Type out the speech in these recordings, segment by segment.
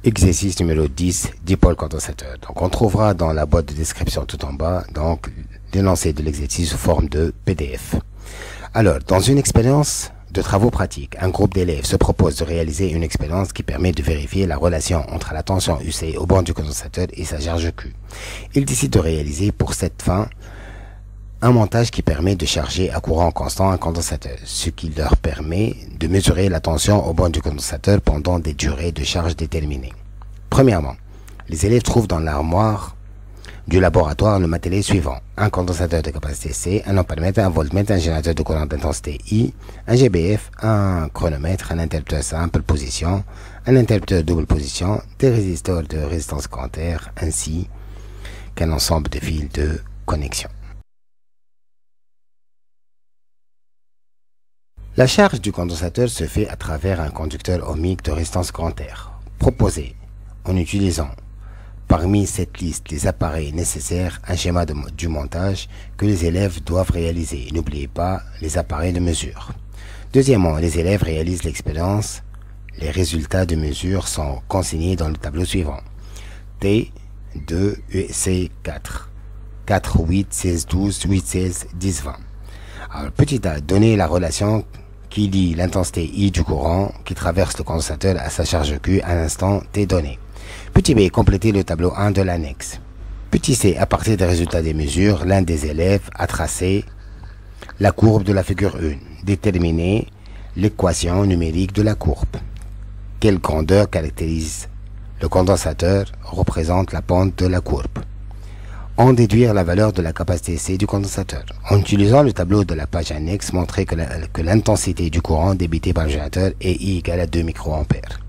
Exercice numéro 10, dipôle condensateur. Donc on trouvera dans la boîte de description tout en bas donc l'énoncé de l'exercice sous forme de PDF. Alors, dans une expérience de travaux pratiques, un groupe d'élèves se propose de réaliser une expérience qui permet de vérifier la relation entre la tension UC au borne du condensateur et sa charge Q. Ils décident de réaliser pour cette fin un montage qui permet de charger à courant constant un condensateur, ce qui leur permet de mesurer la tension au borne du condensateur pendant des durées de charge déterminées. Premièrement, les élèves trouvent dans l'armoire du laboratoire le matériel suivant: un condensateur de capacité C, un ampèremètre, un voltmètre, un générateur de courant d'intensité I, un GBF, un chronomètre, un interrupteur simple position, un interrupteur double position, des résistors de résistance secondaire, ainsi qu'un ensemble de fils de connexion. La charge du condensateur se fait à travers un conducteur ohmique de résistance secondaire, proposé en utilisant parmi cette liste les appareils nécessaires, un schéma du montage que les élèves doivent réaliser. N'oubliez pas les appareils de mesure. Deuxièmement, les élèves réalisent l'expérience. Les résultats de mesure sont consignés dans le tableau suivant: T, 2, C, 4, 4, 8, 16, 12, 8, 16, 10, 20. Alors, petit a, donner la relation qui lie l'intensité I du courant qui traverse le condensateur à sa charge Q à l'instant T donné. Petit b, compléter le tableau 1 de l'annexe. Petit c, à partir des résultats des mesures, l'un des élèves a tracé la courbe de la figure 1. Déterminer l'équation numérique de la courbe. Quelle grandeur caractérise le condensateur représente la pente de la courbe. En déduire la valeur de la capacité C du condensateur. En utilisant le tableau de la page annexe, montrer que l'intensité du courant débité par le générateur est I égale à 2 microampères.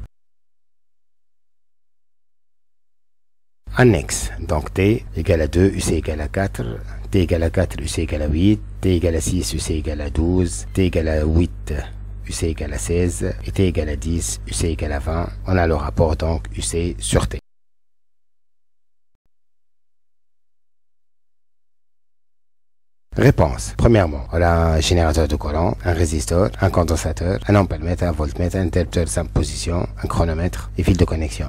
Annexe, donc T égale à 2, UC égale à 4, T égale à 4, UC égale à 8, T égale à 6, UC égale à 12, T égale à 8, UC égale à 16, et T égale à 10, UC égale à 20. On a le rapport donc UC sur T. Réponse. Premièrement, on a un générateur de courant, un résistor, un condensateur, un ampèremètre, un voltmètre, un interrupteur de simple position, un chronomètre et fil de connexion.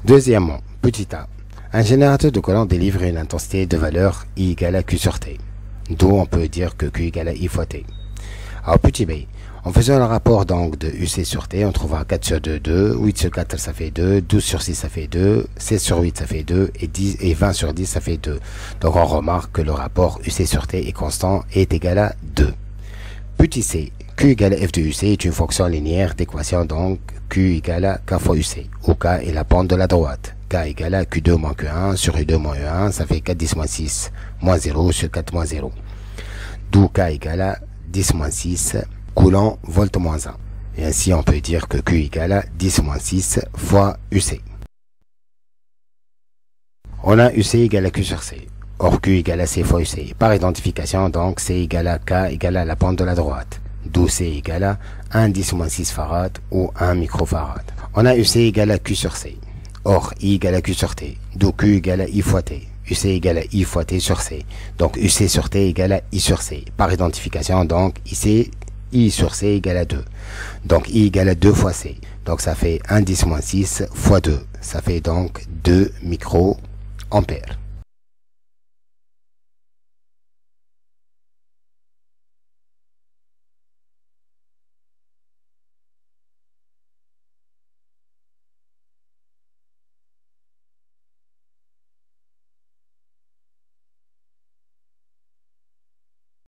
Deuxièmement, petit a, un générateur de courant délivre une intensité de valeur I égale à Q sur T, d'où on peut dire que Q égale à I fois T. Alors petit b, en faisant le rapport donc de UC sur T, on trouvera 4 sur 2, 2, 8 sur 4 ça fait 2, 12 sur 6 ça fait 2, 16 sur 8 ça fait 2, et 20 sur 10 ça fait 2. Donc on remarque que le rapport UC sur T est constant et est égal à 2. Petit c, Q égale à F de UC est une fonction linéaire d'équation donc Q égale à K fois UC, où K est la pente de la droite. K égale à Q2 moins Q1 sur U2 moins U1, ça fait 4 10 moins 6 moins 0 sur 4 moins 0. D'où K égale à 10 moins 6 coulomb volt moins 1. Et ainsi on peut dire que Q égale à 10 moins 6 fois UC. On a UC égale à Q sur C. Or Q égale à C fois UC. Par identification donc C égale à K égale à la pente de la droite. D'où C égale à 1 10 moins 6 farad ou 1 microfarad. On a UC égale à Q sur C. Or I égale à Q sur T. D'où Q égale à I fois T. UC égale à I fois T sur C. Donc UC sur T égale à I sur C. Par identification, donc I sur C égale à 2. Donc I égale à 2 fois C. Donc ça fait 1 10 moins 6 fois 2. Ça fait donc 2 microampères.